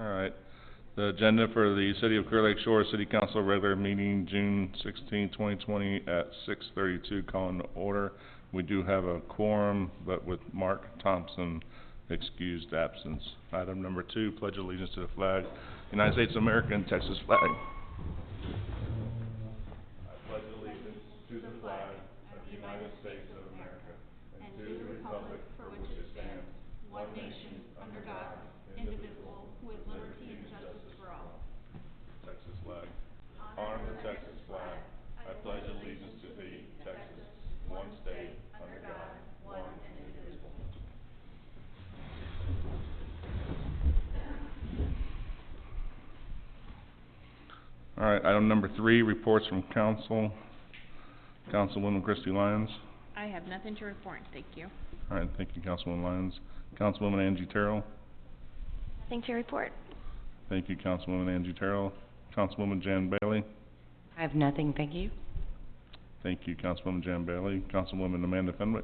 All right. The agenda for the City of Clear Lake Shores City Council regular meeting, June 16, 2020 at 6:32, calling to order. We do have a quorum, but with Mark Thompson excused absence. Item number 2, pledge allegiance to the flag, United States of America and Texas flag. I pledge allegiance to the flag of the United States of America and to the republic for which it stands, one nation, under God, indivisible, with liberty and justice for all. Texas flag. Honor the Texas flag. I pledge allegiance to thee, Texas, one state, under God, one and indivisible. All right, item number 3, reports from council. Councilwoman Christy Lyons. I have nothing to report, thank you. All right, thank you, Councilwoman Lyons. Councilwoman Angie Terrell. Nothing to report. Thank you, Councilwoman Angie Terrell. Councilwoman Jan Bailey. I have nothing, thank you. Thank you, Councilwoman Jan Bailey. Councilwoman Amanda Fenwick.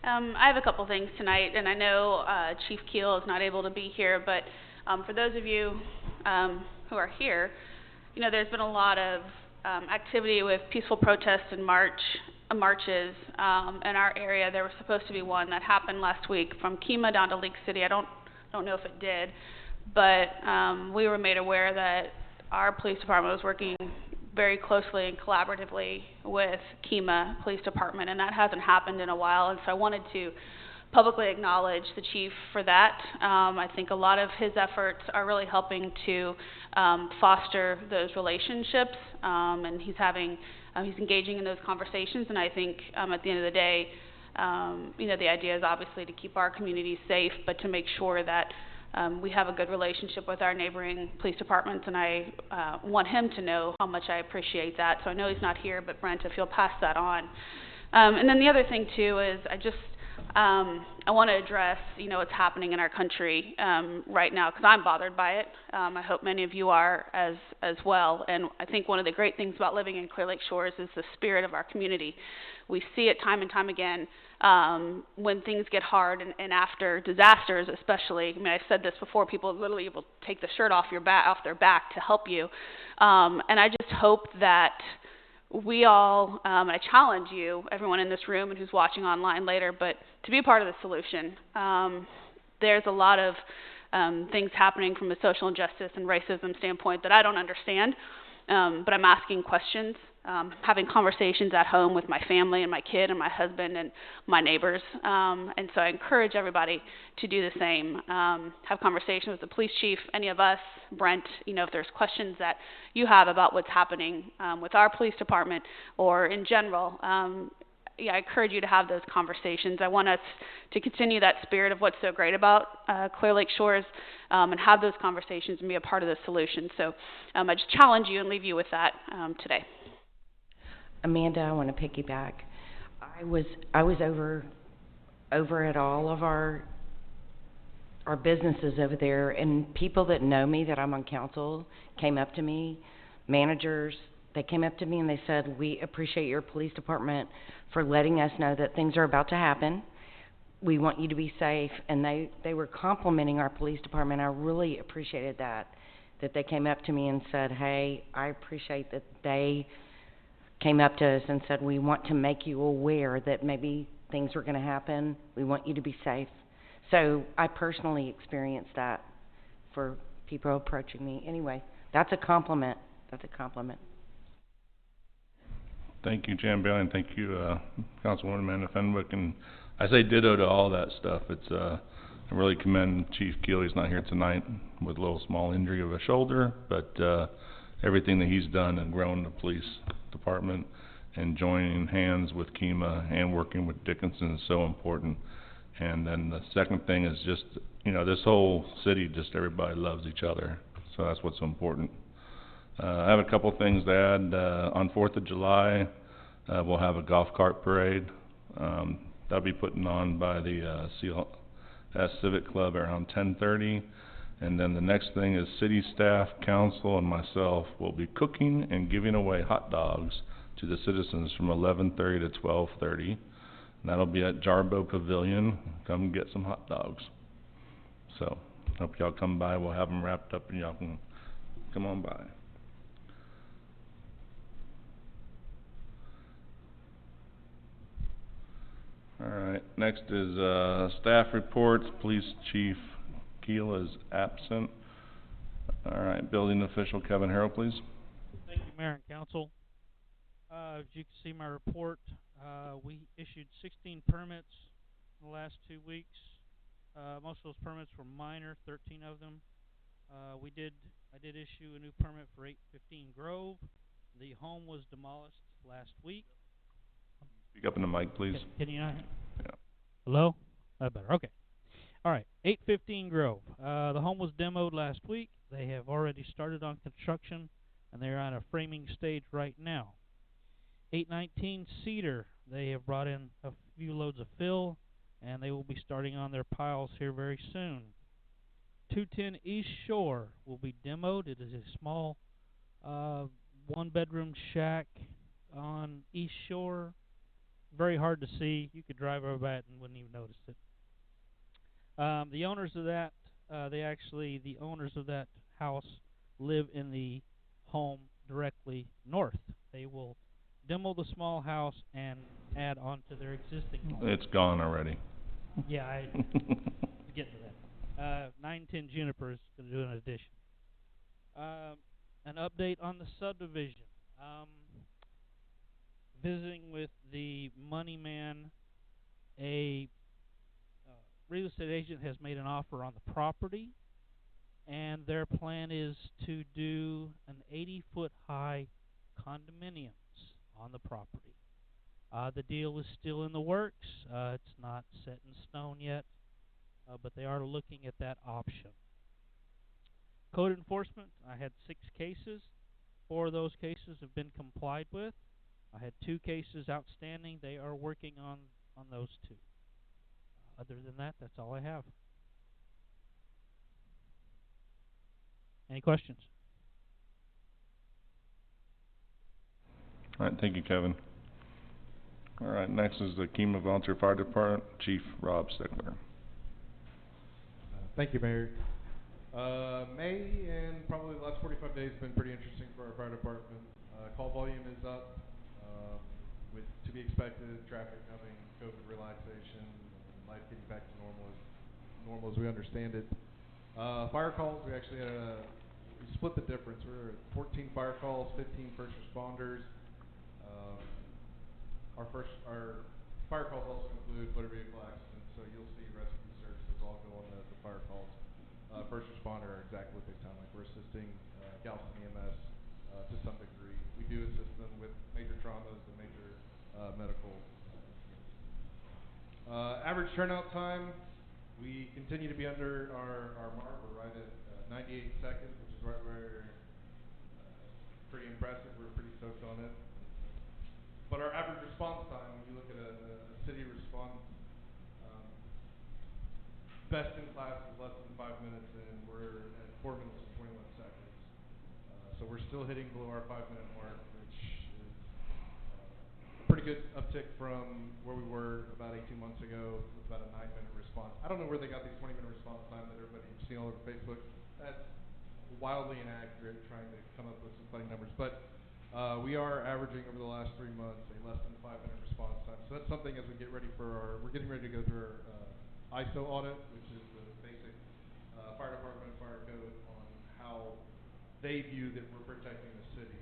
I have a couple things tonight, and I know Chief Keel is not able to be here, but for those of you who are here, you know, there's been a lot of activity with peaceful protests and marches in our area. There was supposed to be one that happened last week from Kemah down to Lake City. I don't know if it did, but we were made aware that our police department was working very closely and collaboratively with Kemah Police Department, and that hasn't happened in a while, and so I wanted to publicly acknowledge the chief for that. I think a lot of his efforts are really helping to foster those relationships, and he's engaging in those conversations, and I think at the end of the day, you know, the idea is obviously to keep our communities safe, but to make sure that we have a good relationship with our neighboring police departments, and I want him to know how much I appreciate that. So I know he's not here, but Brent, if you'll pass that on. And then the other thing too is I want to address, you know, what's happening in our country right now, because I'm bothered by it. I hope many of you are as well. And I think one of the great things about living in Clear Lake Shores is the spirit of our community. We see it time and time again when things get hard and after disasters, especially. I mean, I've said this before. People literally will take the shirt off their back to help you. And I just hope that we all, I challenge you, everyone in this room and who's watching online later, but to be a part of the solution. There's a lot of things happening from a social injustice and racism standpoint that I don't understand, but I'm asking questions, having conversations at home with my family and my kid and my husband and my neighbors, and so I encourage everybody to do the same. Have conversations with the police chief, any of us, Brent, you know, if there's questions that you have about what's happening with our police department or in general, yeah, I encourage you to have those conversations. I want us to continue that spirit of what's so great about Clear Lake Shores and have those conversations and be a part of the solution. So I just challenge you and leave you with that today. Amanda, I want to piggyback. I was over at all of our businesses over there, and people that know me, that I'm on council, came up to me, managers. They came up to me and they said, "We appreciate your police department for letting us know that things are about to happen. We want you to be safe." And they were complimenting our police department. I really appreciated that they came up to me and said, "Hey, I appreciate that they came up to us and said, we want to make you aware that maybe things are going to happen. We want you to be safe." So I personally experienced that for people approaching me. Anyway, that's a compliment. That's a compliment. Thank you, Jan Bailey, and thank you, Councilwoman Amanda Fenwick. And I say ditto to all that stuff. It's I really commend Chief Keel. He's not here tonight with a little small injury of a shoulder, but everything that he's done and grown the police department and joining hands with Kemah and working with Dickinson is so important. And then the second thing is just, you know, this whole city, just everybody loves each other. So that's what's so important. I have a couple things to add. On 4th of July, we'll have a golf cart parade. That'll be put on by the CLS Civic Club around 10:30. And then the next thing is city staff, council, and myself will be cooking and giving away hot dogs to the citizens from 11:30 to 12:30. And that'll be at Jarbo Pavilion. Come get some hot dogs. So hope y'all come by. We'll have them wrapped up and y'all can come on by. Alright, next is, staff reports. Police Chief Keel is absent. Alright, building official Kevin Harrell, please. Thank you, Mayor and Council. As you can see my report, we issued 16 permits in the last 2 weeks. Most of those permits were minor, 13 of them. I did issue a new permit for 815 Grove. The home was demolished last week. Speak up in the mic, please. Can you not? Yeah. Hello? Better. Okay. All right. 815 Grove. The home was demoed last week. They have already started on construction, and they're on a framing stage right now. 819 Cedar. They have brought in a few loads of fill, and they will be starting on their piles here very soon. 210 East Shore will be demoed. It is a small one-bedroom shack on East Shore. Very hard to see. You could drive over that and wouldn't even notice it. The owners of that, the owners of that house live in the home directly north. They will demo the small house and add on to their existing home. It's gone already. Yeah, I get to that. 910 Juniper is going to do an addition. An update on the subdivision. Visiting with the money man, a real estate agent has made an offer on the property, and their plan is to do an 80-foot high condominiums on the property. The deal is still in the works. It's not set in stone yet, but they are looking at that option. Code enforcement, I had 6 cases. 4 of those cases have been complied with. I had 2 cases outstanding. They are working on those 2. Other than that, that's all I have. Any questions? Alright, thank you, Kevin. Alright, next is the Kima Volunteer Fire Department, Chief Rob Stickler. Thank you, Mayor. May and probably the last 45 days have been pretty interesting for our fire department. Call volume is up, with to be expected, traffic coming, COVID relaxation, and life getting back to normal as we understand it. Fire calls, we actually had we split the difference. We were at 14 fire calls, 15 first responders. Our fire calls also include motor vehicle accidents, so you'll see rescue services all go on the fire calls. First responder are exactly what they sound like. We're assisting Galveston EMS to some degree. We do assist them with major traumas and major medical incidents. Average turnout time, we continue to be under our mark. We're right at 98 seconds, which is right where pretty impressive. We're pretty stoked on it. But our average response time, when you look at a city response, best in class is less than 5 minutes, and we're at 4 minutes and 21 seconds. So we're still hitting below our 5-minute mark, which is a pretty good uptick from where we were about 18 months ago with about a 9-minute response. I don't know where they got these 20-minute response time that everybody's seen all over Facebook. That's wildly inaccurate, trying to come up with some funny numbers. But we are averaging over the last 3 months a less than 5-minute response time. So that's something as we get ready for we're getting ready to go through our ISO audit, which is the basic fire department fire code on how they view that we're protecting the city.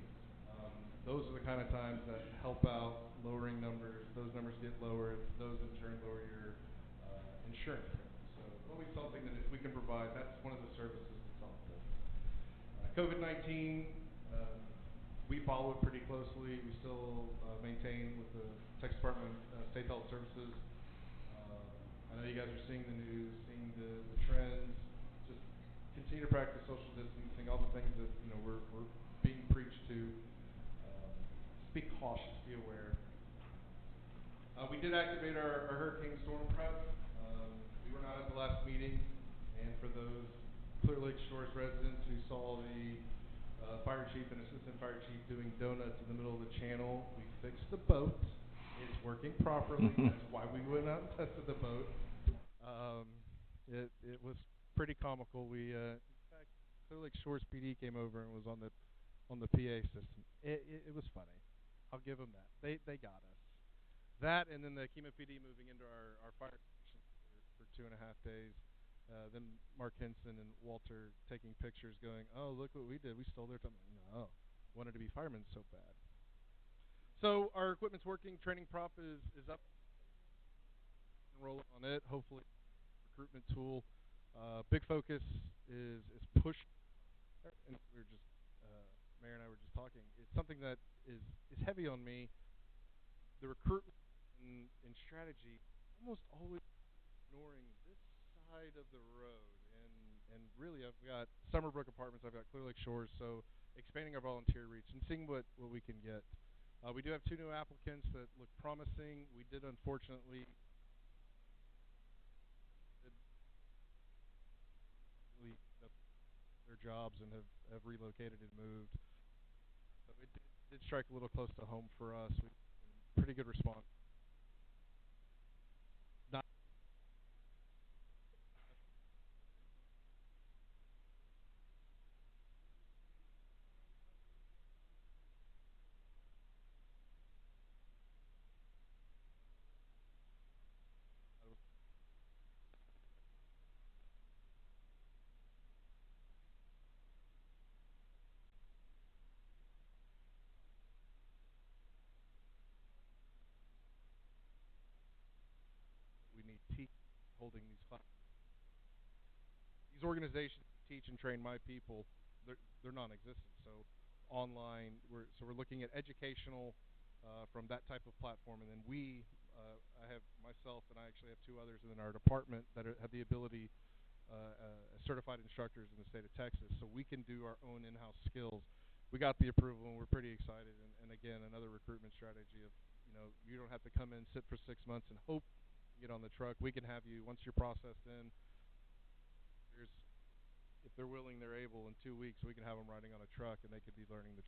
Those are the kind of times that help out lowering numbers. Those numbers get lower. Those in turn lower your insurance premiums. So it's always something that if we can provide, that's one of the services that's helpful. COVID-19, we follow it pretty closely. We still maintain with the Texas Department of State Health Services. I know you guys are seeing the news, seeing the trends. Just continue to practice social distancing, all the things that we're being preached to. Just be cautious, be aware. We did activate our hurricane storm prep. We were not at the last meeting, and for those Clear Lake Shores residents who saw the fire chief and assistant fire chief doing donuts in the middle of the channel, we fixed the boat. It's working properly. That's why we went out and tested the boat. It was pretty comical. In fact, Clear Lake Shores PD came over and was on the PA system. It was funny. I'll give them that. They got us. That, and then the Kima PD moving into our fire station for 2.5 days. Then Mark Henson and Walter taking pictures going, oh, look what we did. We stole their time. No, wanted to be firemen so bad. So our equipment's working. Training prop is up. Rolling on it. Hopefully, recruitment tool. Big focus is push. And we were just, Mayor and I were just talking. It's something that is heavy on me. The recruitment and strategy almost always ignoring this side of the road, and really I've got Summerbrook Apartments, I've got Clear Lake Shores, so expanding our volunteer reach and seeing what we can get. We do have 2 new applicants that look promising. We did unfortunately leave their jobs and have relocated and moved. So it did strike a little close to home for us. We pretty good response. Not we need holding these classes. These organizations teach and train my people. They're non-existent. So online, we're looking at educational from that type of platform, and then I have myself and I actually have 2 others in our department that have the ability as certified instructors in the state of Texas, so we can do our own in-house skills. We got the approval, and we're pretty excited. And again, another recruitment strategy of, you don't have to come in, sit for 6 months, and hope you get on the truck. We can have you once you're processed in. If they're willing, they're able. In 2 weeks, we can have them riding on a truck, and they could be learning the.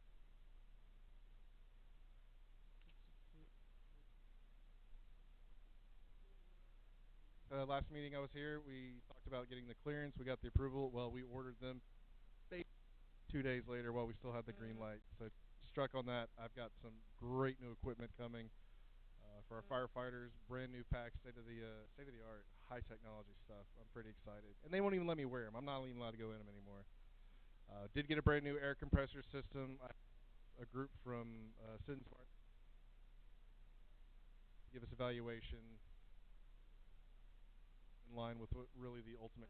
Last meeting I was here, we talked about getting the clearance. We got the approval. Well, we ordered them 2 days later while we still had the green light. So struck on that. I've got some great new equipment coming for our firefighters. Brand new packs, state of the art, high technology stuff. I'm pretty excited. And they won't even let me wear them. I'm not even allowed to go in them anymore. Did get a brand new air compressor system. A group from Citizens Smart give us evaluation in line with what really the ultimate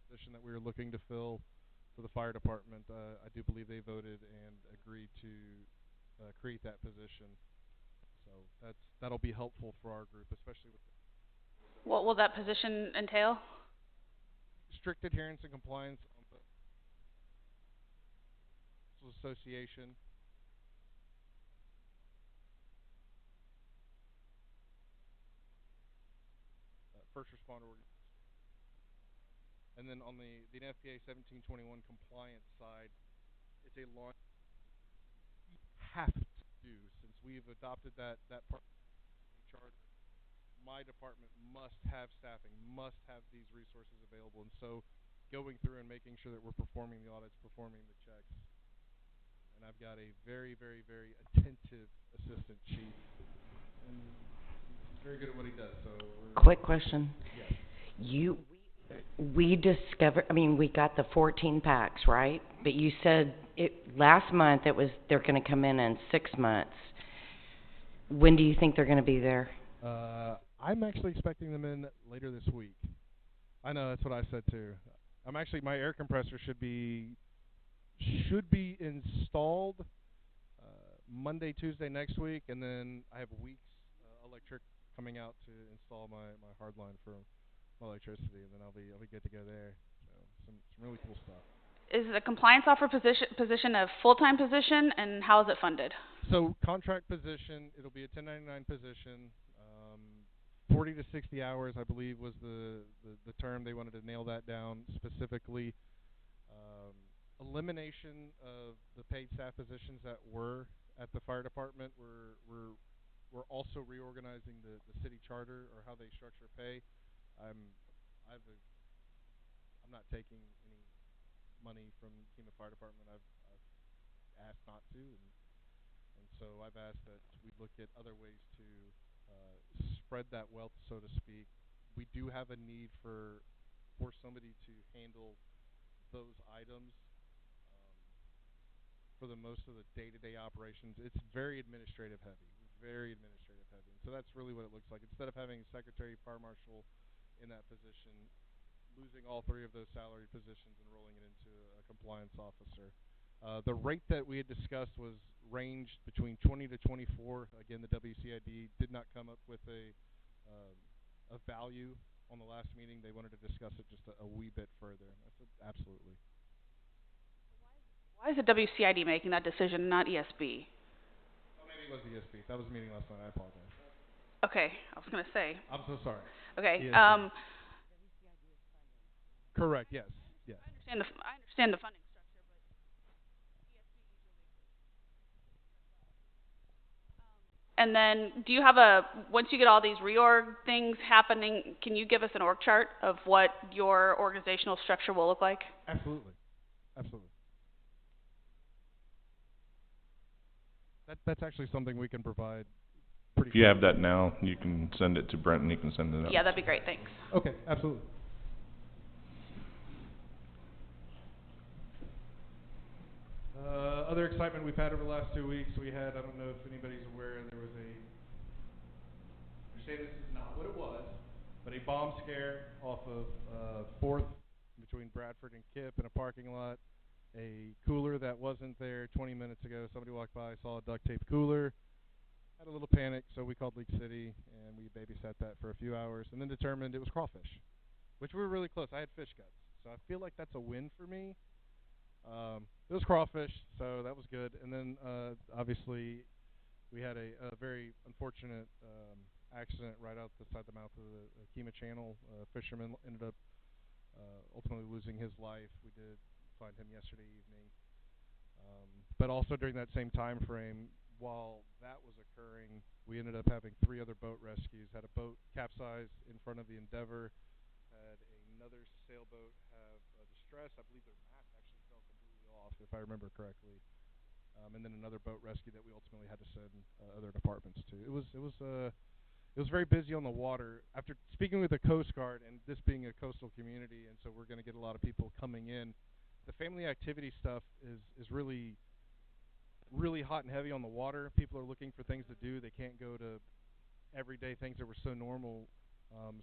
position that we were looking to fill for the fire department. I do believe they voted and agreed to create that position. So that'll be helpful for our group, especially with What will that position entail? strict adherence and compliance on the association. First responder organization. And then on the NFPA 1721 compliance side, it's a law we have to do since we've adopted that part of the charter. My department must have staffing, must have these resources available, and so going through and making sure that we're performing the audits, performing the checks. And I've got a very, very, very attentive assistant chief, and he's very good at what he does. So Quick question. Yes. We got the 14 packs, right? But you said last month they're going to come in 6 months. When do you think they're going to be there? I'm actually expecting them in later this week. I know, that's what I said too. My air compressor should be installed Monday, Tuesday next week, and then I have weeks electric coming out to install my hard line for my electricity, and then I'll be good to go there. So some really cool stuff. Is the compliance officer position a full-time position, and how is it funded? So contract position, it'll be a 1099 position. 40 to 60 hours, I believe, was the term. They wanted to nail that down specifically. elimination of the paid staff positions that were at the fire department. We're also reorganizing the city charter or how they structure pay. I'm not taking any money from FEMA Fire Department. I've asked not to, and so I've asked that we look at other ways to spread that wealth, so to speak. We do have a need for somebody to handle those items for the most of the day-to-day operations. It's very administrative heavy, and so that's really what it looks like. Instead of having a secretary, fire marshal in that position, losing all three of those salary positions and rolling it into a compliance officer. The rate that we had discussed was ranged between 20 to 24. Again, the WCID did not come up with a value on the last meeting. They wanted to discuss it just a wee bit further. I said, absolutely. Why is the WCID making that decision, not ESB? Oh, maybe it was the ESB. That was the meeting last night. I apologize. Okay, I was going to say. I'm so sorry. Okay, ESB. Correct, yes. Yes. I understand the funding structure, but ESB usually makes and then, do you have once you get all these reorg things happening, can you give us an org chart of what your organizational structure will look like? Absolutely. Absolutely. That's actually something we can provide pretty If you have that now, you can send it to Brent and he can send it up. Yeah, that'd be great, thanks. Okay, absolutely. Other excitement we've had over the last 2 weeks, we had, I don't know if anybody's aware, there was I understand this is not what it was, but a bomb scare off of 4th between Bradford and Kipp in a parking lot. A cooler that wasn't there 20 minutes ago. Somebody walked by, saw a duct tape cooler, had a little panic, so we called Leak City, and we babysat that for a few hours, and then determined it was crawfish, which we were really close. I had fish guts, so I feel like that's a win for me. It was crawfish, so that was good. And then, obviously, we had a very unfortunate accident right outside the mouth of the Kemah Channel. A fisherman ended up ultimately losing his life. We did find him yesterday evening. But also during that same time frame, while that was occurring, we ended up having 3 other boat rescues. Had a boat capsize in front of the Endeavor. Had another sailboat have distress. I believe their mast actually fell completely off, if I remember correctly. And then another boat rescue that we ultimately had to send other departments to. It was very busy on the water. After speaking with the Coast Guard, and this being a coastal community, and so we're going to get a lot of people coming in, the family activity stuff is really hot and heavy on the water. People are looking for things to do. They can't go to everyday things that were so normal.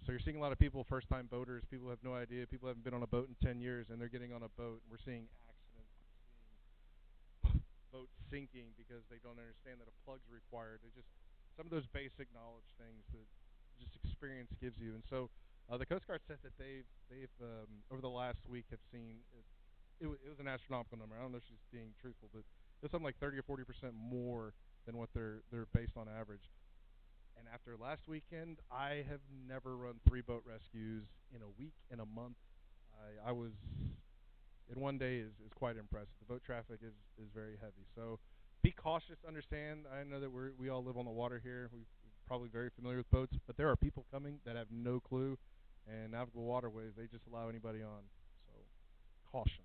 So you're seeing a lot of people, first-time boaters. People have no idea. People haven't been on a boat in 10 years, and they're getting on a boat. We're seeing accidents. We're seeing boats sinking because they don't understand that a plug's required. It's just some of those basic knowledge things that just experience gives you. And so the Coast Guard said that they've over the last week have seen it was an astronomical number. I don't know if she's being truthful, but it was something like 30 or 40% more than what they're based on average. And after last weekend, I have never run 3 boat rescues in a week, in a month. I was, in one day is quite impressive. The boat traffic is very heavy. So be cautious, understand. I know that we all live on the water here. We're probably very familiar with boats, but there are people coming that have no clue. And navigable waterways, they just allow anybody on. So caution.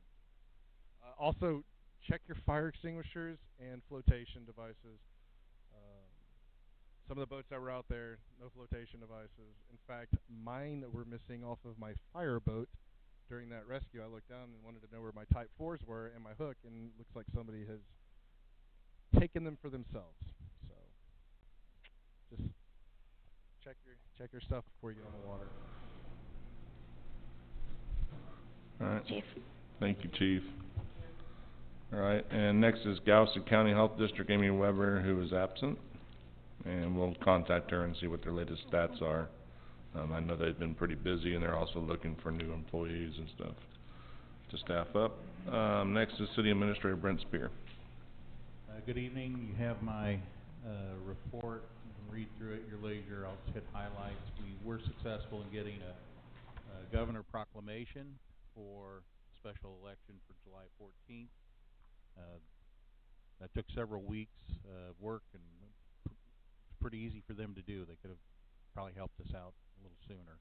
Also, check your fire extinguishers and flotation devices. Some of the boats that were out there, no flotation devices. In fact, mine were missing off of my fire boat during that rescue. I looked down and wanted to know where my Type 4s were and my hook, and it looks like somebody has taken them for themselves. So just check your stuff before you get on the water. All right. Chief. Thank you, Chief. All right, and next is Galveston County Health District Amy Weber, who is absent. And we'll contact her and see what their latest stats are. I know they've been pretty busy, and they're also looking for new employees and stuff to staff up. Next is City Administrator Brent Spear. Good evening. You have my report. You can read through it at your leisure. I'll just hit highlights. We were successful in getting a governor proclamation for special election for July 14th. That took several weeks of work, and it's pretty easy for them to do. They could have probably helped us out a little sooner.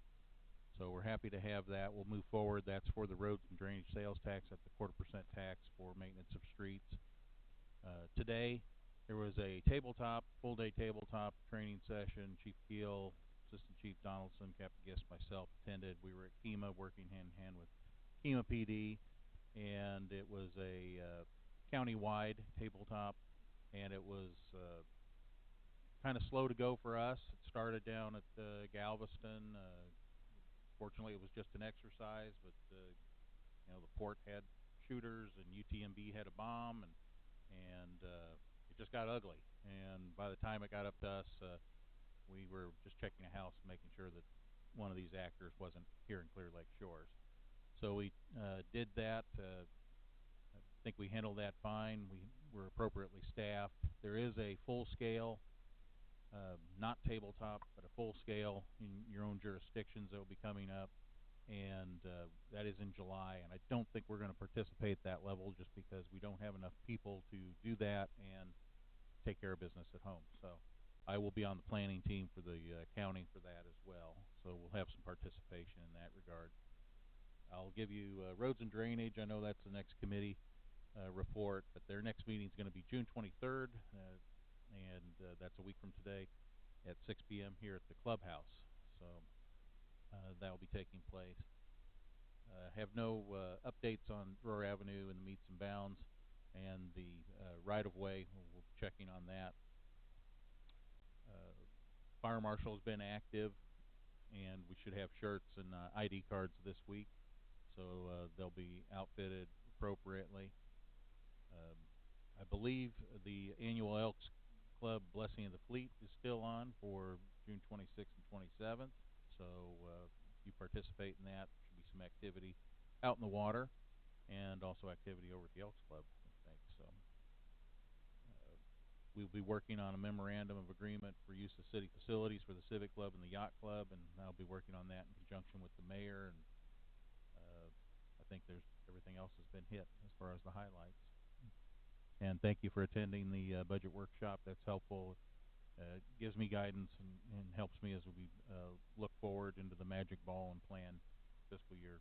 So we're happy to have that. We'll move forward. That's for the roads and drainage sales tax at the 1/4% tax for maintenance of streets. Today, there was a full-day tabletop training session. Chief Keel, Assistant Chief Donaldson, Captain Guest, myself attended. We were at KEMA working hand-in-hand with KEMA PD, and it was a county-wide tabletop, and it was kind of slow to go for us. It started down at Galveston. Fortunately, it was just an exercise, but the port had shooters, and UTMB had a bomb, and it just got ugly. And by the time it got up to us, we were just checking a house and making sure that one of these actors wasn't here in Clear Lake Shores. So we did that. I think we handled that fine. We were appropriately staffed. There is a full-scale, not tabletop, but a full-scale in your own jurisdictions that will be coming up, and that is in July. And I don't think we're going to participate at that level just because we don't have enough people to do that and take care of business at home. So I will be on the planning team for the county for that as well. So we'll have some participation in that regard. I'll give you roads and drainage. I know that's the next committee report, but their next meeting is going to be June 23rd, and that's a week from today at 6 p.m. here at the clubhouse. So that will be taking place. Have no updates on Brewer Avenue and the meets and bounds and the right-of-way. We're checking on that. Fire Marshal has been active, and we should have shirts and ID cards this week, so they'll be outfitted appropriately. I believe the annual Elks Club Blessing of the Fleet is still on for June 26th and 27th, so if you participate in that, there should be some activity out in the water and also activity over at the Elks Club, I think. So we'll be working on a memorandum of agreement for use of city facilities for the Civic Club and the Yacht Club, and I'll be working on that in conjunction with the mayor, and I think everything else has been hit as far as the highlights. And thank you for attending the budget workshop. That's helpful. It gives me guidance and helps me as we look forward into the magic ball and plan fiscal year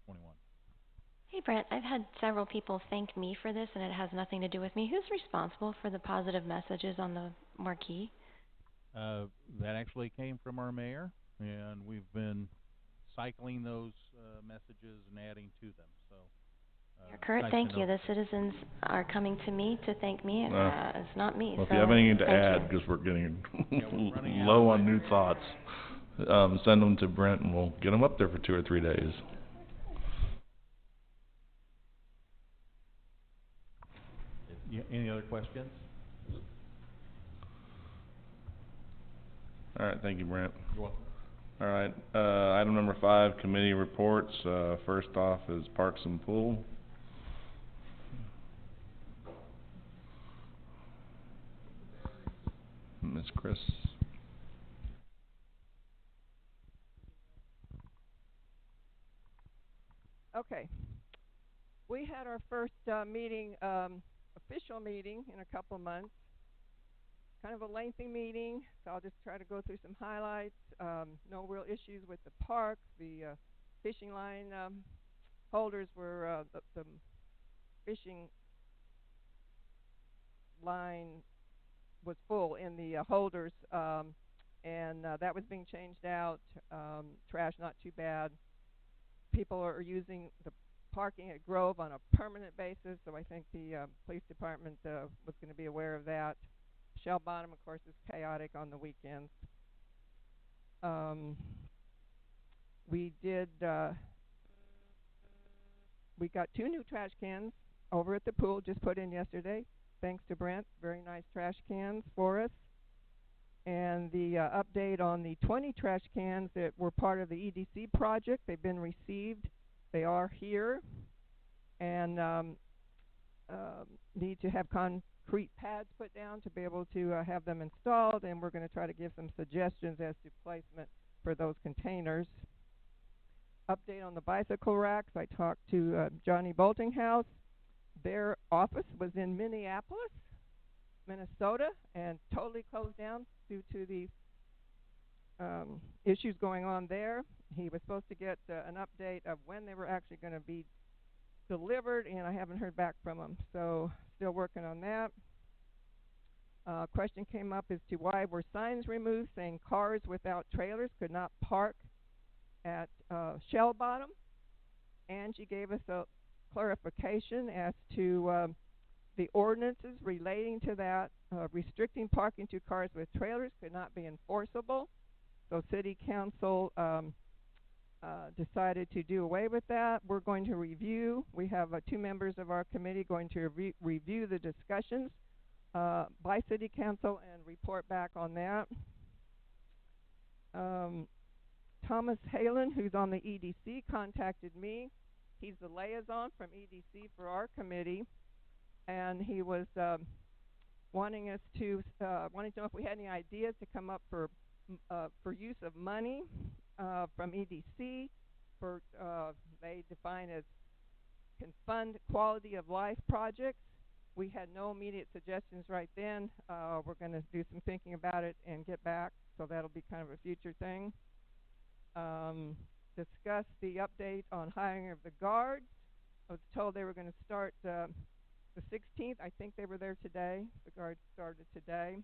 21. Hey, Brent, I've had several people thank me for this, and it has nothing to do with me. Who's responsible for the positive messages on the marquee? That actually came from our mayor, and we've been cycling those messages and adding to them. So, Kurt, nice thank to you. know. The citizens are coming to me to thank me, and it's not me. Well, if so you have anything to thank add, you. because we're getting we're running out. low on new thoughts, send them to Brent, and we'll get them up there for 2 or 3 days. Any other questions? All right, thank you, Brent. You're welcome. All right, item number 5, committee reports. First off is Parks and Pool. Ms. Chris. Okay. We had our first meeting, official meeting in a couple of months. Kind of a lengthy meeting, so I'll just try to go through some highlights. No real issues with the park. The fishing line holders were, the fishing line was full in the holders, and that was being changed out. Trash not too bad. People are using the parking at Grove on a permanent basis, so I think the police department was going to be aware of that. Shell Bottom, of course, is chaotic on the weekends. We got 2 new trash cans over at the pool, just put in yesterday, thanks to Brent. Very nice trash cans for us. And the update on the 20 trash cans that were part of the EDC project, they've been received. They are here, and need to have concrete pads put down to be able to have them installed, and we're going to try to give some suggestions as to placement for those containers. update on the bicycle racks. I talked to Johnny Boltinghouse. Their office was in Minneapolis, Minnesota, and totally closed down due to the issues going on there. He was supposed to get an update of when they were actually going to be delivered, and I haven't heard back from him. So still working on that. Question came up as to why were signs removed saying cars without trailers could not park at Shell Bottom. Angie gave us a clarification as to the ordinances relating to that. Restricting parking to cars with trailers could not be enforceable. So City Council decided to do away with that. We're going to review. We have 2 members of our committee going to review the discussions by City Council and report back on that. Thomas Halen, who's on the EDC, contacted me. He's the liaison from EDC for our committee, and he was wanting to know if we had any ideas to come up for use of money from EDC for they define as can fund quality of life projects. We had no immediate suggestions right then. We're going to do some thinking about it and get back, so that'll be kind of a future thing. Discuss the update on hiring of the guards. I was told they were going to start the 16th. I think they were there today. The guards started today.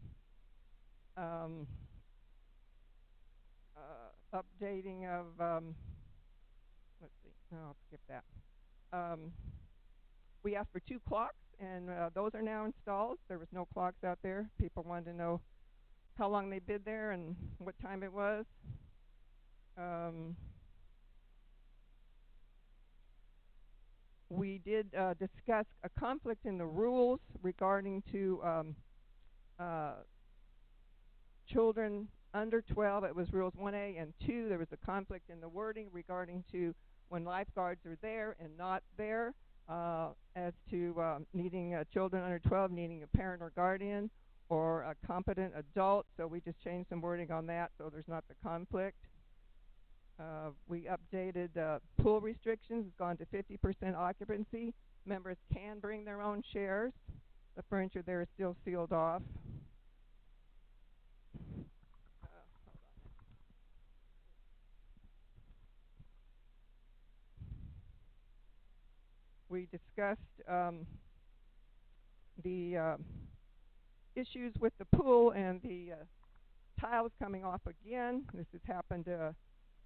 Updating of, let's see, no, I'll skip that. We asked for 2 clocks, and those are now installed. There was no clocks out there. People wanted to know how long they'd been there and what time it was. We did discuss a conflict in the rules regarding to children under 12. It was rules 1A and 2. There was a conflict in the wording regarding to when lifeguards are there and not there, as to needing children under 12 needing a parent or guardian or a competent adult. So we just changed some wording on that so there's not the conflict. We updated pool restrictions. It's gone to 50% occupancy. Members can bring their own chairs. The furniture there is still sealed off. We discussed the issues with the pool and the tiles coming off again. This has happened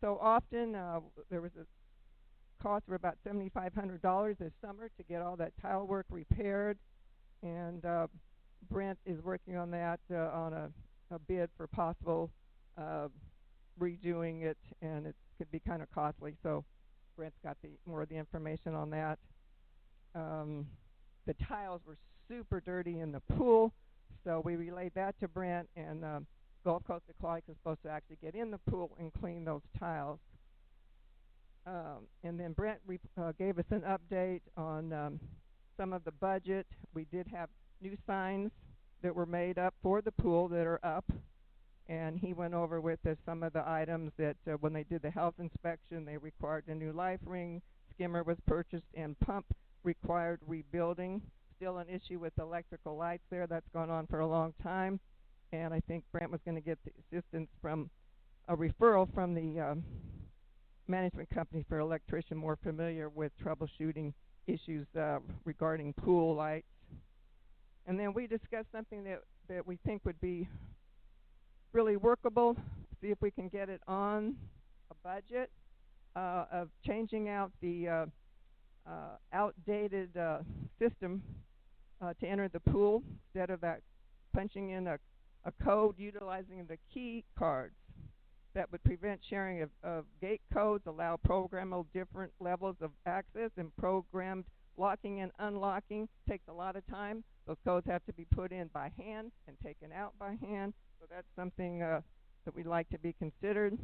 so often. There was a cost of about $7,500 this summer to get all that tile work repaired, and Brent is working on that on a bid for possible redoing it, and it could be kind of costly. So Brent's got more of the information on that. The tiles were super dirty in the pool, so we relayed that to Brent, and Gulf Coast Aquatics is supposed to actually get in the pool and clean those tiles. And then Brent gave us an update on some of the budget. We did have new signs that were made up for the pool that are up, and he went over with us some of the items that when they did the health inspection, they required a new life ring, skimmer was purchased, and pump required rebuilding. Still an issue with electrical lights there. That's gone on for a long time, and I think Brent was going to get the assistance from a referral from the management company for electrician more familiar with troubleshooting issues regarding pool lights. And then we discussed something that we think would be really workable, see if we can get it on a budget, of changing out the outdated system to enter the pool. Instead of that punching in a code, utilizing the key cards that would prevent sharing of gate codes, allow programmable different levels of access, and programmed locking and unlocking takes a lot of time. Those codes have to be put in by hand and taken out by hand. So that's something that we'd like to be considered.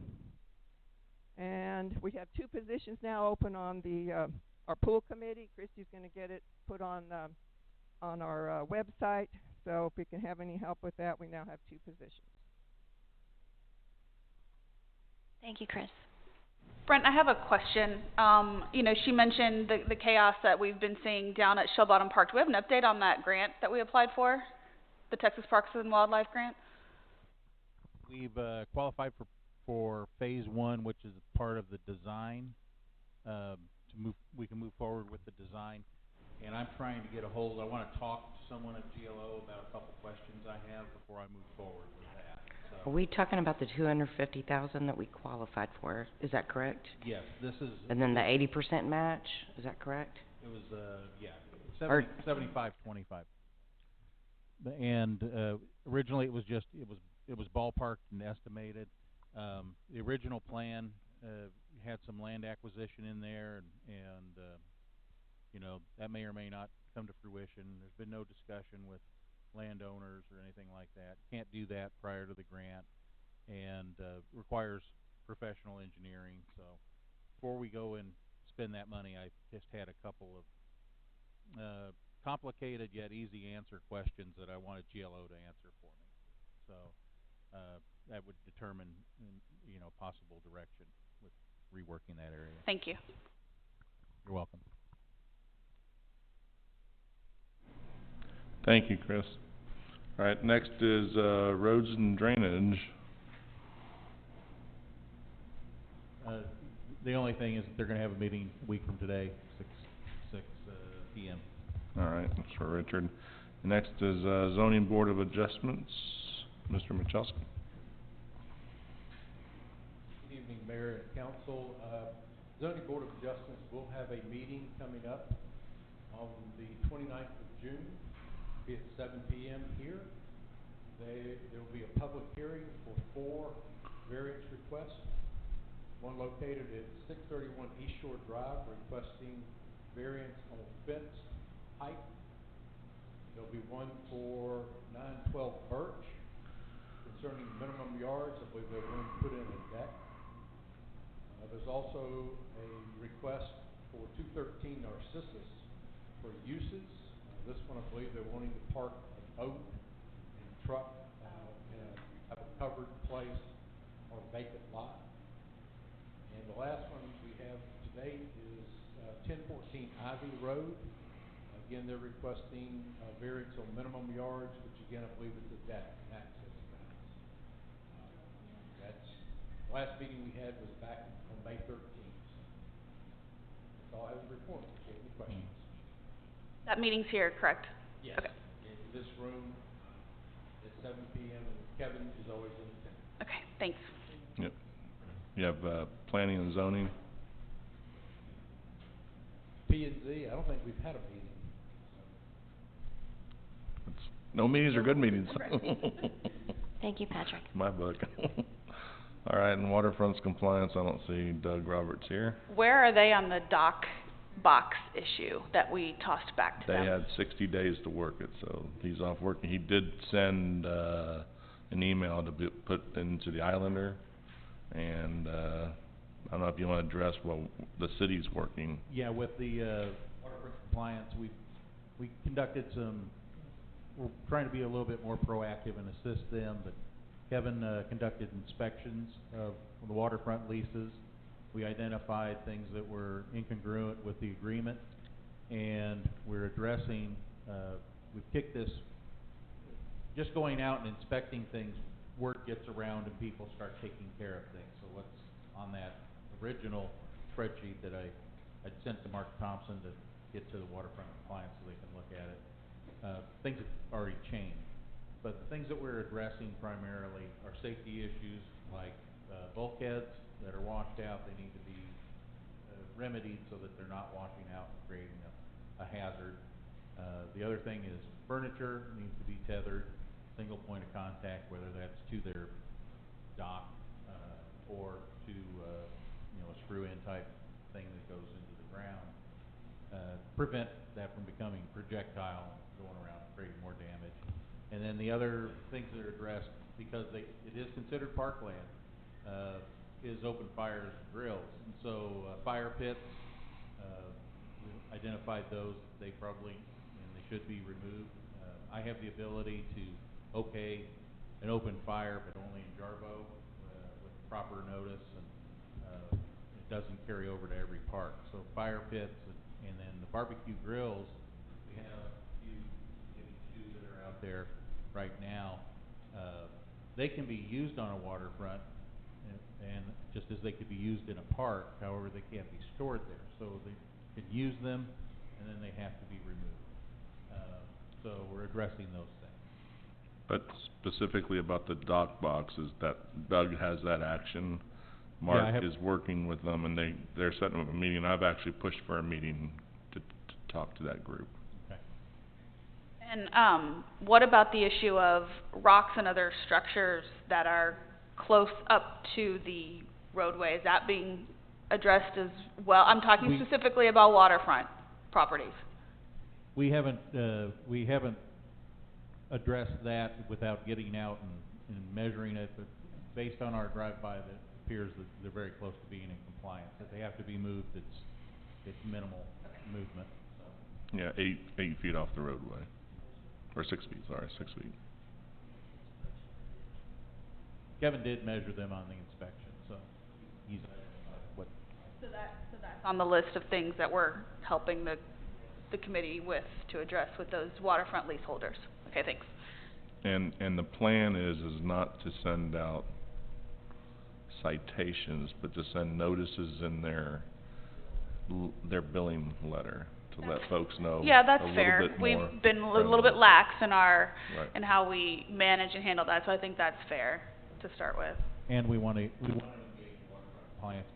And we have 2 positions now open on the our pool committee. Christy's going to get it put on our website. So if we can have any help with that, we now have 2 positions. Thank you, Chris. Brent, I have a question. You know, she mentioned the chaos that we've been seeing down at Shell Bottom Park. Do we have an update on that grant that we applied for? The Texas Parks and Wildlife grant? We've qualified for phase one, which is part of the design. We can move forward with the design. And I'm trying to get a hold, I want to talk to someone at GLO about a couple questions I have before I move forward with that. So, Are we talking about the 250,000 that we qualified for? Is that correct? yes, this is. And then the 80% match, is that correct? It was, yeah, Or- 75-25. And originally it was ballparked and estimated. The original plan had some land acquisition in there, and you know, that may or may not come to fruition. There's been no discussion with landowners or anything like that. Can't do that prior to the grant, and requires professional engineering. So before we go and spend that money, I just had a couple of complicated yet easy answer questions that I wanted GLO to answer for me. So that would determine, you know, possible direction with reworking that area. Thank you. You're welcome. Thank you, Chris. All right, next is roads and drainage. The only thing is they're going to have a meeting a week from today, 6 p.m. All right, that's for Richard. Next is zoning board of adjustments, Mr. Michalski. Good evening, Mayor and Council. Zoning Board of Adjustments will have a meeting coming up on the 29th of June, be at 7 p.m. here. There will be a public hearing for 4 variance requests. One located at 631 East Shore Drive requesting variance on fence height. There'll be one for 912 Birch concerning minimum yards. I believe they're going to put in a deck. There's also a request for 213 Narcissus for uses. This one, I believe they're wanting to park a boat and truck have a covered place or vacant lot. And the last one we have today is 1014 Ivy Road. Again, they're requesting variance on minimum yards, which again, I believe is a deck and access fence. That's the last meeting we had was back on May 13th. That's all I have to report. If you have any questions. That meeting's here, correct? Yes. Okay. In this room at 7 p.m. and Kevin is always in attendance. Okay, thanks. Yep. You have planning and zoning. P&Z, I don't think we've had a meeting. No meetings are good meetings. Thank you, Patrick. My book. All right, and waterfronts compliance, I don't see Doug Roberts here. Where are they on the dock box issue that we tossed back to them? They had 60 days to work it, so he's off working. He did send an email to be put into the Islander, and I don't know if you want to address what the city's working. Yeah, with the waterfront compliance, we conducted some. We're trying to be a little bit more proactive and assist them, but Kevin conducted inspections of the waterfront leases. We identified things that were incongruent with the agreement, and we're addressing, we've kicked this, just going out and inspecting things, word gets around and people start taking care of things. So what's on that original spreadsheet that I'd sent to Mark Thompson to get to the waterfront compliance so they can look at it. Things have already changed, but the things that we're addressing primarily are safety issues like bulkheads that are washed out. They need to be remedied so that they're not washing out and creating a hazard. The other thing is furniture needs to be tethered, single point of contact, whether that's to their dock or to you know, a screw-in type thing that goes into the ground. Prevent that from becoming projectile, going around and creating more damage. And then the other things that are addressed, because it is considered parkland, is open fires and grills. And so fire pits, we identified those. They probably, and they should be removed. I have the ability to okay an open fire, but only in Jarbo with proper notice, and it doesn't carry over to every park. So fire pits and then the barbecue grills, we have a few, maybe two that are out there right now. They can be used on a waterfront, and just as they could be used in a park, however, they can't be stored there. So they can use them, and then they have to be removed. So we're addressing those things. But specifically about the dock boxes, that Doug has that action. Mark Yeah, is working with them, and they're setting up a meeting. I've actually pushed for a meeting to talk to that group. Okay. And what about the issue of rocks and other structures that are close up to the roadway? Is that being addressed as well? I'm talking specifically about waterfront properties. We haven't addressed that without getting out and measuring it, but based on our drive-by, that appears that they're very close to being in compliance. If they have to be moved, it's minimal movement. So. Yeah, 8 feet off the roadway. Or 6 feet, sorry, 6 feet. Kevin did measure them on the inspection, so he's identified what. So that's on the list of things that we're helping the committee with to address with those waterfront leaseholders. Okay, thanks. And the plan is not to send out citations, but to send notices in their billing letter to let folks know Yeah, that's a little fair. bit more. We've been a little bit lax in our Right. in how we manage and handle that, so I think that's fair to start with. And we want to engage waterfront compliance,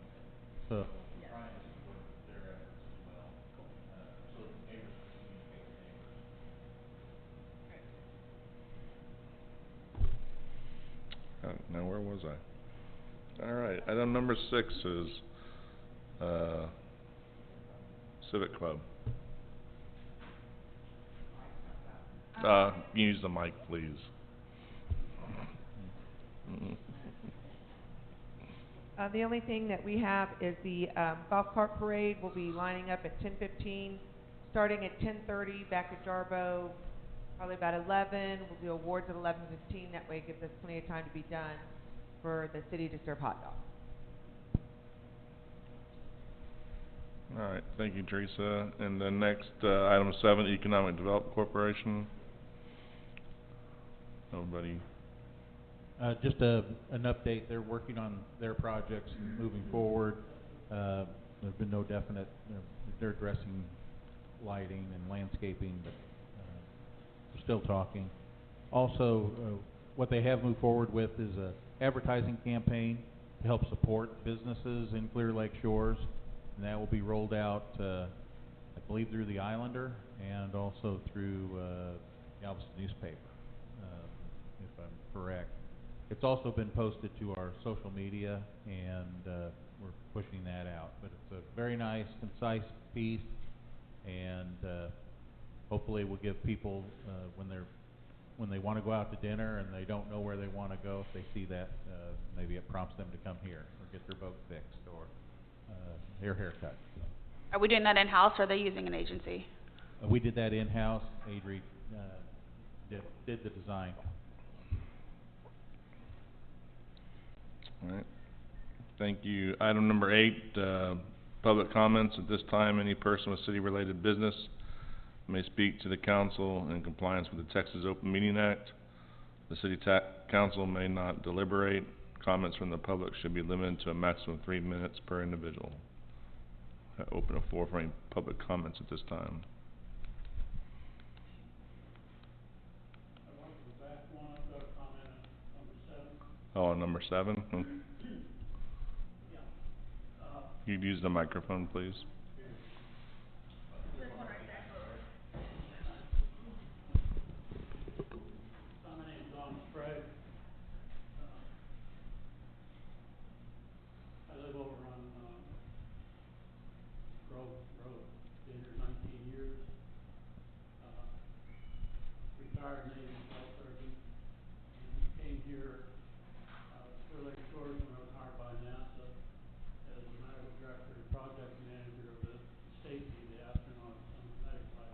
so trying to support their efforts as well, so that neighbors can communicate with neighbors. Now where was I? All right, item number 6 is Civic Club. Use the mic, please. The only thing that we have is the golf cart parade will be lining up at 10:15, starting at 10:30 back at Jarbo, probably about 11. We'll do awards at 11:15. That way it gives us plenty of time to be done for the city to serve hot dogs. All right, thank you, Teresa. And then next, item 7, Economic Development Corporation. Nobody. Just an update, they're working on their projects and moving forward. There's been no definite, they're addressing lighting and landscaping, but we're still talking. Also, what they have moved forward with is a advertising campaign to help support businesses in Clear Lake Shores, and that will be rolled out, I believe, through the Islander and also through Galveston newspaper, if I'm correct. It's also been posted to our social media, and we're pushing that out. But it's a very nice, concise piece, and hopefully will give people, when they want to go out to dinner and they don't know where they want to go, if they see that, maybe it prompts them to come here or get their boat fixed or their haircut. So. Are we doing that in-house, or are they using an agency? We did that in-house. Adri did the design. All right. Thank you. Item number 8, public comments. At this time, any person with city-related business may speak to the council in compliance with the Texas Open Meeting Act. The city council may not deliberate. Comments from the public should be limited to a maximum of 3 minutes per individual. I open the floor for any public comments at this time. Oh, number 7? You'd use the microphone, please. My name's Don Sprague. I live over on Grove Road. Been here 19 years. Retired Navy flight surgeon. And came here Clear Lake Shores when I was hired by NASA as the medical director and project manager of the safety of the astronauts on the medic flight.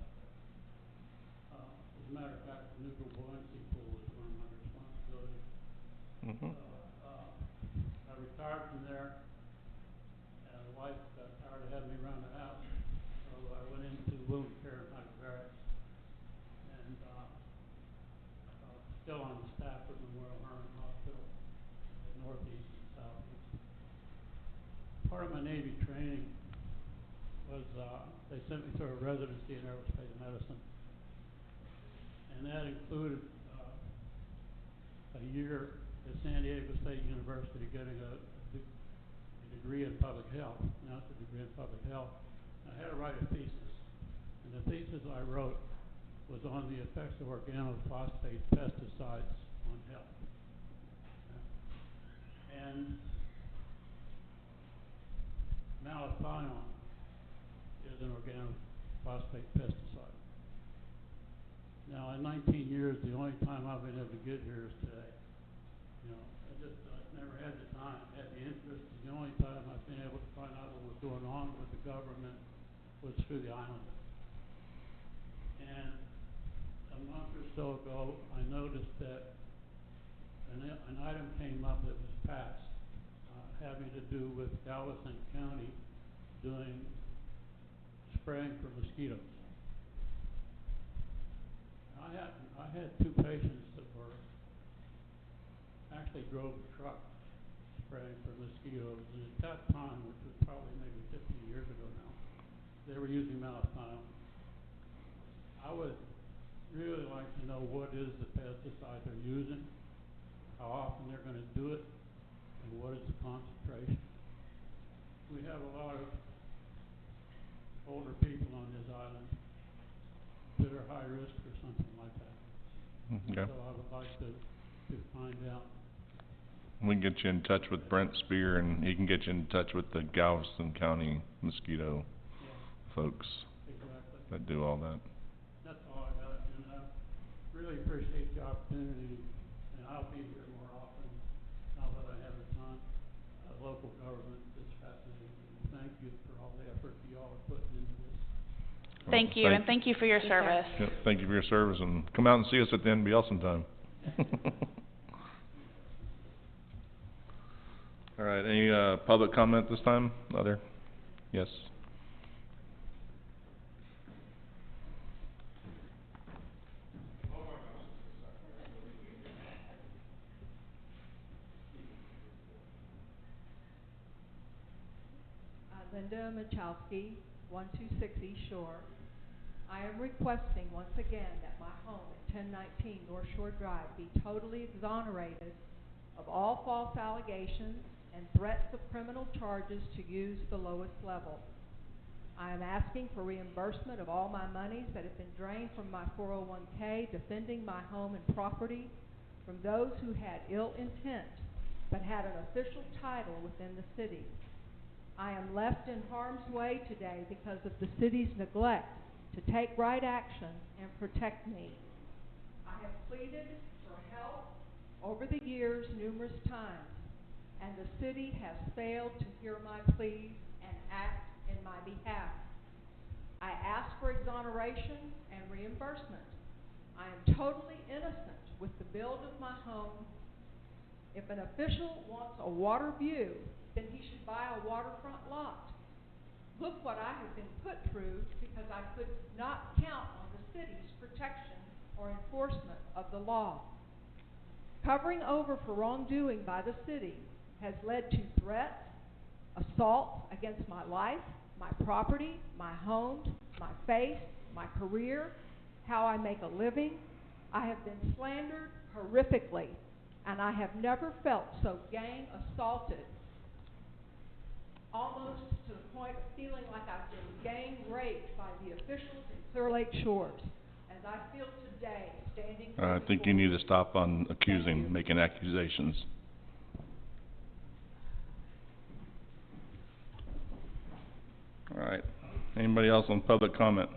As a matter of fact, the neutral buoyancy pool is one of my responsibilities. I retired from there, and the wife got tired of having me around the house, so I went into wound care in hyperbarics. And, still on the staff at Memorial Hermann Hospital at Northeast and Southeast. Part of my Navy training was, they sent me through a residency in aerospace medicine. And that included, a year at San Diego State University getting a degree in public health, master's degree in public health. I had to write a thesis, and the thesis I wrote was on the effects of organophosphate pesticides on health. And malathion is an organophosphate pesticide. Now, in 19 years, the only time I've been able to get here is today. You know, I never had the time, had the interest. The only time I've been able to find out what was going on with the government was through the island. And a month or so ago, I noticed that an item came up that was passed, having to do with Galveston County doing spraying for mosquitoes. I had two patients that were actually drove a truck spraying for mosquitoes, and at that time, which was probably maybe 15 years ago now, they were using malathion. I would really like to know what is the pesticide they're using, how often they're going to do it, and what is the concentration. We have a lot of older people on this island that are high risk for something like that. Okay. So I would like to find out. We can get you in touch with Brent Spear, and he can get you in touch with the Galveston County mosquito folks Exactly. that do all that. That's all I got, and I really appreciate the opportunity, and I'll be here more often now that I have the time. Local government is fascinating. Thank you for all the effort you all are putting into this. Thank you, and thank you for your service. Yep, thank you for your service, and come out and see us at the NBL sometime. All right, any public comment this time? Other? Yes. Linda Michalski, 126 East Shore. I am requesting once again that my home at 1019 North Shore Drive be totally exonerated of all false allegations and threats of criminal charges to use the lowest level. I am asking for reimbursement of all my monies that have been drained from my 401k, defending my home and property from those who had ill intent but had an official title within the city. I am left in harm's way today because of the city's neglect to take right action and protect me. I have pleaded for help over the years numerous times, and the city has failed to hear my pleas and act in my behalf. I ask for exoneration and reimbursement. I am totally innocent with the build of my home. If an official wants a water view, then he should buy a waterfront lot. Look what I have been put through because I could not count on the city's protection or enforcement of the law. Covering over for wrongdoing by the city has led to threats, assaults against my life, my property, my homes, my faith, my career, how I make a living. I have been slandered horrifically, and I have never felt so gang assaulted, almost to the point of feeling like I've been gang raped by the officials in Clear Lake Shores, as I feel today standing I think you need to stop on accusing, making accusations. All right. Anybody else on public comment?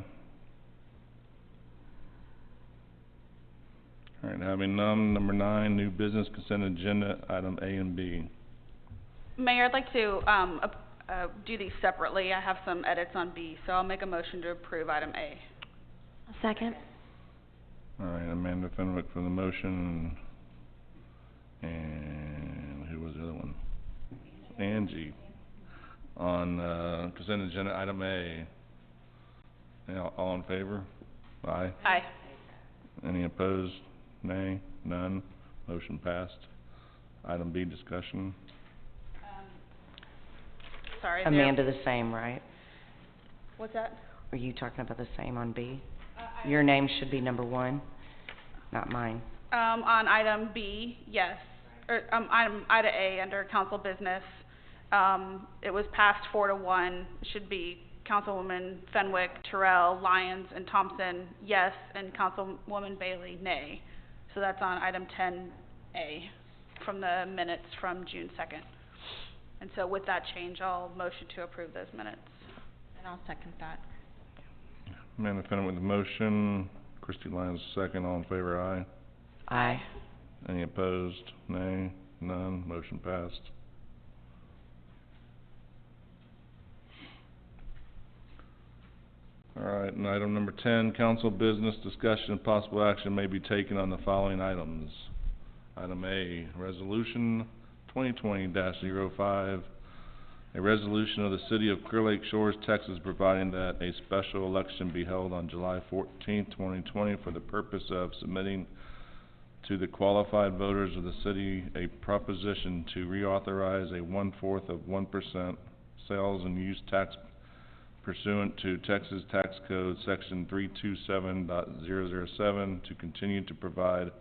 All right, having none, number 9, new business consent agenda, item A and B. Mayor, I'd like to do these separately. I have some edits on B, so I'll make a motion to approve item A. A second. All right, Amanda Fenwick for the motion, and who was the other one? Angie. On, consent agenda, item A. All in favor? Aye. Aye. Any opposed? Nay? None? Motion passed. Item B, discussion. Sorry, there- Amanda, the same, right? What's that? Are you talking about the same on B? Your name should be number 1, not mine. On item B, yes, or, item A, under council business, it was passed 4-1, should be Councilwoman Fenwick, Terrell, Lyons, and Thompson, yes, and Councilwoman Bailey, nay. So that's on item 10A from the minutes from June 2nd. And so with that change, I'll motion to approve those minutes. And I'll second that. Amanda Fenwick with the motion, Christie Lyons second, all in favor, aye. Aye. Any opposed? Nay? None? Motion passed. Alright, and item number 10, council business discussion and possible action may be taken on the following items. Item A, resolution 2020-05, a resolution of the City of Clear Lake Shores, Texas, providing that a special election be held on July 14th, 2020 for the purpose of submitting to the qualified voters of the city a proposition to reauthorize a 1/4 of 1% sales and use tax pursuant to Texas Tax Code Section 327.007 to continue to provide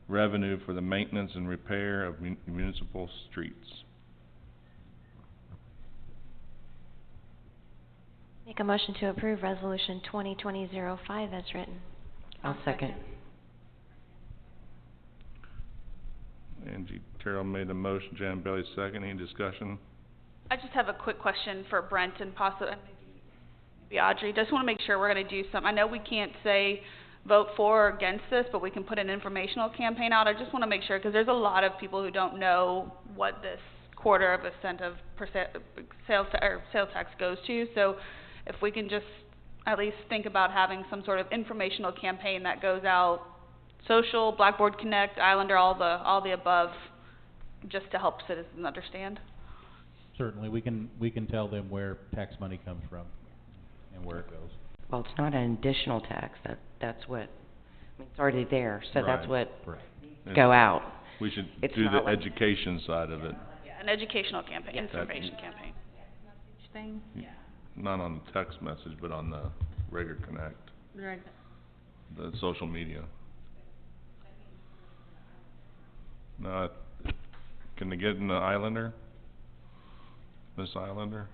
revenue for the maintenance and repair of municipal streets. Make a motion to approve resolution 2020-05 as written. I'll second. Angie Terrell made a motion, Jan Bailey second. Any discussion? I just have a quick question for Brent and possibly, and maybe Audrey. Just want to make sure we're going to do some, I know we can't say vote for or against this, but we can put an informational campaign out. I just want to make sure, because there's a lot of people who don't know what this 1/4% of sales tax goes to. So if we can just at least think about having some sort of informational campaign that goes out, social, Blackboard Connect, Islander, all the above, just to help citizens understand. Certainly, we can tell them where tax money comes from and where it goes. Well, it's not an additional tax, that's what, I mean, it's already there, so that's Right. what Right. go out. We should It's do not the like- education side of it, Yeah, an educational campaign, Yes. information campaign. Thing? not on the text message, but on the regular Connect, Right. the social media. No, can they get in the Islander? Miss Islander?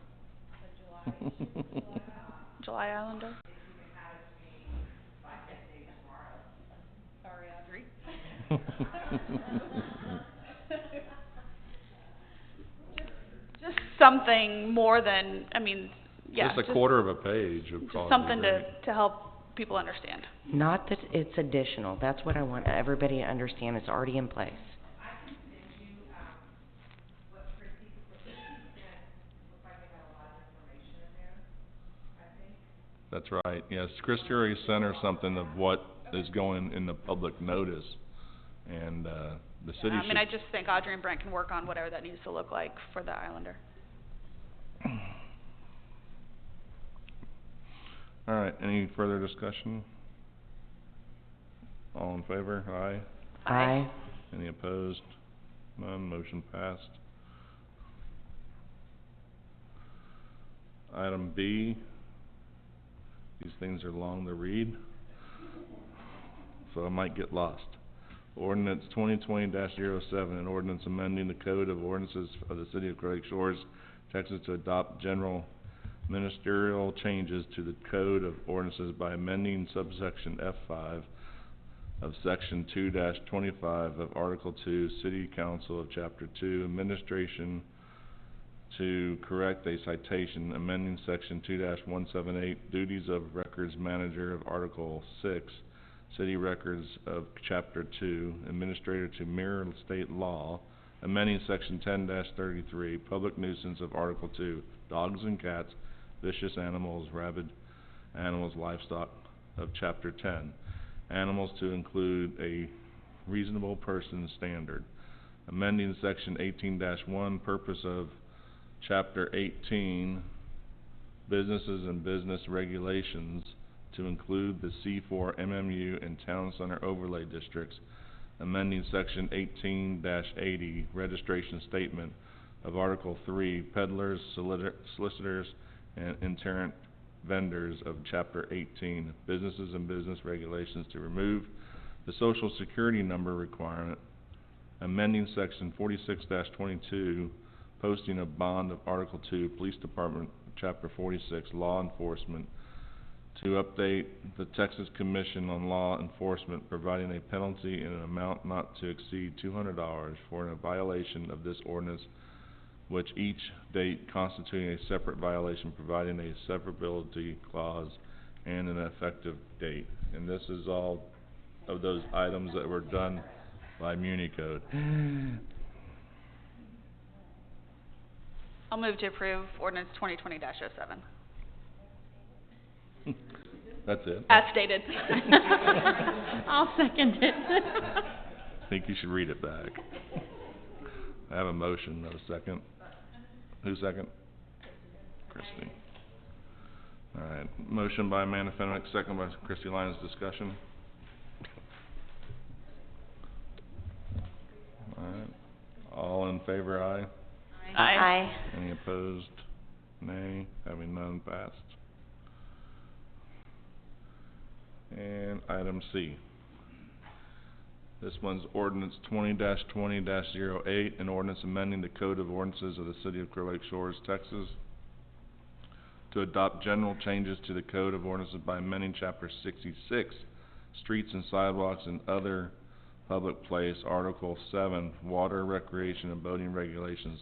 July Islander. Just something more than, I mean, yeah. Just a 1/4 of a page would Just probably something be great. to help people understand. Not that it's additional, that's what I want everybody to understand, it's already in place. That's right, yes, Christie already sent her something of what is going in the public notice, and, the city I should... mean, I just think Audrey and Brent can work on whatever that needs to look like for the Islander. Alright, any further discussion? All in favor? Aye. Aye. Any opposed? None, motion passed. Item B, these things are long to read, so I might get lost. Ordinance 2020-07, an ordinance amending the Code of Ordinances of the City of Clear Lake Shores, Texas, to adopt general ministerial changes to the Code of Ordinances by amending subsection F5 of Section 2-25 of Article 2, City Council of Chapter 2, Administration, to correct a citation, amending Section 2-178, Duties of Records Manager of Article 6, City Records of Chapter 2, Administrator, to mirror state law, amending Section 10-33, Public Nuisance of Article 2, Dogs and Cats, Vicious Animals, Rabid Animals, Livestock of Chapter 10, Animals to include a reasonable person standard, amending Section 18-1, Purpose of Chapter 18, Businesses and Business Regulations, to include the C4 MMU and Town Center Overlay Districts, amending Section 18-80, Registration Statement of Article 3, Peddlers, Solicitors, and Itinerant Vendors of Chapter 18, Businesses and Business Regulations, to remove the Social Security number requirement, amending Section 46-22, posting of bond of Article 2, Police Department, Chapter 46, Law Enforcement, to update the Texas Commission on Law Enforcement, providing a penalty in an amount not to exceed $200 for a violation of this ordinance, which each date constituting a separate violation, providing a severability clause and an effective date. And this is all of those items that were done by Muni Code. I'll move to approve ordinance 2020-07. That's it. As stated. I'll second it. I think you should read it back. I have a motion, no second. Who's second? Christie. Alright, motion by Amanda Fenwick, second by Christie Lyons. Discussion. Alright, all in favor, aye. Aye. Any opposed? Nay. Having none, passed. And item C. This one's ordinance 20-20-08, an ordinance amending the Code of Ordinances of the City of Clear Lake Shores, Texas, to adopt general changes to the Code of Ordinances by amending Chapter 66, Streets and Sidewalks and Other Public Place, Article 7, Water, Recreation, and Boating Regulations,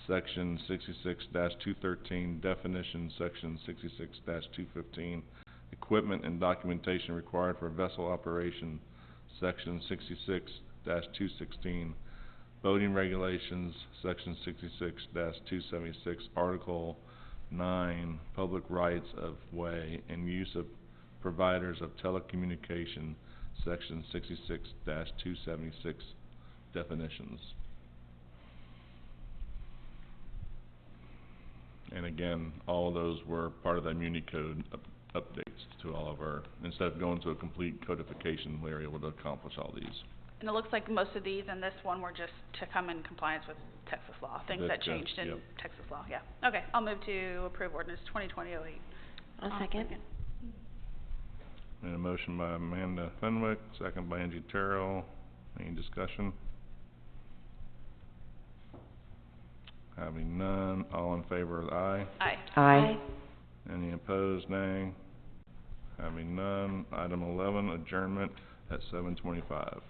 Section 66-213, Definition, Section 66-215, Equipment and Documentation Required for Vessel Operation, Section 66-216, Boating Regulations, Section 66-276, Article 9, Public Rights of Way and Use of Providers of Telecommunication, Section 66-276, Definitions. And again, all of those were part of that Muni Code updates to all of our, instead of going to a complete codification, we were able to accomplish all these. And it looks like most of these and this one were just to come in compliance with Texas law, things That's that changed good, in yep. Texas law, yeah. Okay, I'll move to approve ordinance 2020-08. I'll second. And a motion by Amanda Fenwick, second by Angie Terrell. Any discussion? Having none, all in favor, aye. Aye. Aye. Any opposed, nay. Having none, item 11, adjournment at 7:25.